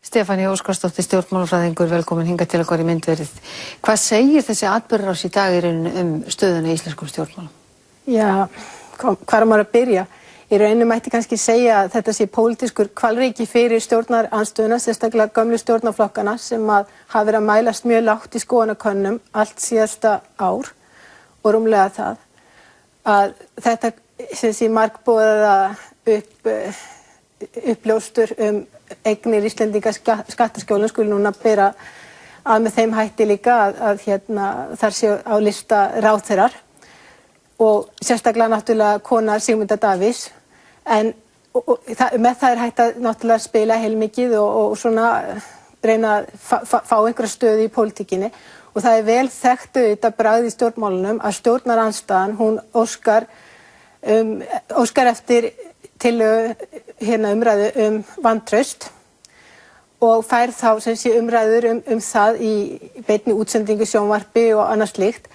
Stefánia Óskarsdóttir, stjórnmálafræðingur, velkomin hingað til okkar í myndverið. Hvað segir þessi atburðarás í dag í rauninni stöðuna í íslenskum stjórnmálum? Já, hvar maður að byrja? Í rauninni mætti kannski segja að þetta sé pólitískur hvalríki fyrir stjórnarandstöðuna, sérstaklega gömlu stjórnarflokkana sem hafa verið að mælast mjög lágt í skoðanakönnunum allt síðasta ár og rúmlega það. Að þetta sem sé margboðaða uppljóstur eignir Íslendinga skattaskjólum skuli núna bera að með þeim hætti líka að þar séu á lista ráðherrar og sérstaklega náttúrulega kona Sigmundar Davíðs en með það hægt að náttúrulega spila heilmikið og svona reyna að fá einhverja stöðu í pólitíkinni og það vel þekkt auðvitað bragð í stjórnmálunum að stjórnarandstaðan hún óskar eftir tillögu umræðu vantraust og fær þá sem sé umræður það í beinni útsendingu, sjónvarpi og annað slíkt.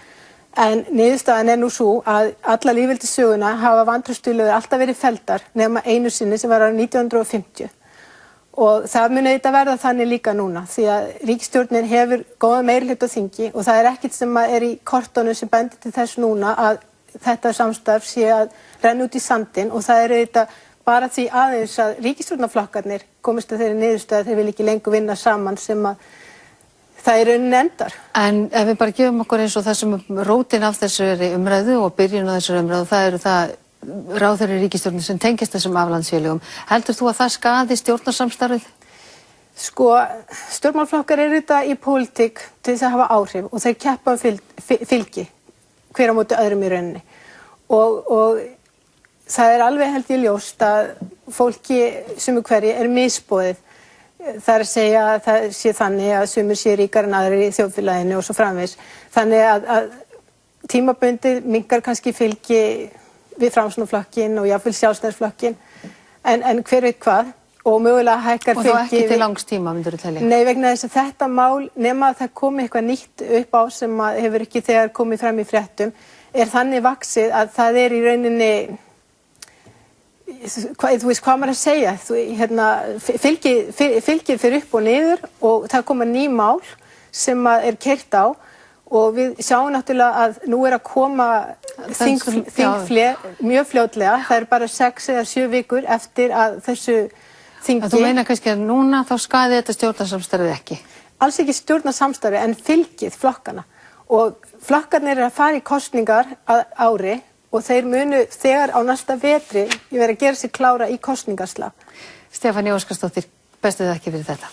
En niðurstaðan nú sú að alla lýðveldissöguna hafa vantrauststillögur alltaf verið felldar nema einu sinni sem var árið 1950. Og það mun auðvitað verða þannig líka núna því að ríkisstjórnin hefur góða meirihluta á þingi og það ekkert sem í kortunum sem bendir til þess núna að þetta samstarf sé að renna út í sandinn og það auðvitað bara því aðeins að ríkisstjórnarflokkarnir komist að þeirri niðurstöðu að þeir vil ekki lengur vinna saman sem að það rauninni endar. En ef við bara gefum okkur eins og þessum rótin af þessari umræðu og byrjun á þessari umræðu, það eru það ráðherrar í ríkisstjórninni sem tengist þessum aflandsfélögum. Heldur þú að það skaði stjórnarsamstarfið? Sko, stjórnmálaflokkar eru þetta í pólitík til þess að hafa áhrif og þeir keppa fylgi hver á móti öðrum í rauninni. Og það alveg held ég ljóst að fólki sumir hverju misboðið. Það að segja að það sé þannig að sumir sé ríkar en aðrir í þjóðfélaginu og svo framvegis. Þannig að tímabundið minnkar kannski fylgi við Framsóknarflokkinn og jafnvel Sjálfstæðisflokkinn en hver veit hvað og mögulega hækkar fylgi. Og þá ekki til langs tíma myndirðu telja? Nei, vegna þess að þetta mál nema að það komi eitthvað nýtt upp á sem hefur ekki þegar komið fram í fréttum þannig vaxið að það í rauninni þú veist hvað maður að segja fylgið fyrir upp og niður og það koma ný mál sem keyrt á og við sjáum náttúrulega að nú að koma þinghlé mjög fljótlega, það bara 6 eða 7 vikur eftir að þessu þingi. Þú meina kannski að núna þá skaði þetta stjórnarsamstarfið ekki? Alls ekki stjórnarsamstarfið en fylgið flokkana og flokkarnir að fara í kosningar að ári og þeir munu þegar á næsta vetri að gera sig klára í kosningaslag. Stefánia Óskarsdóttir, bestu þakkir fyrir þetta.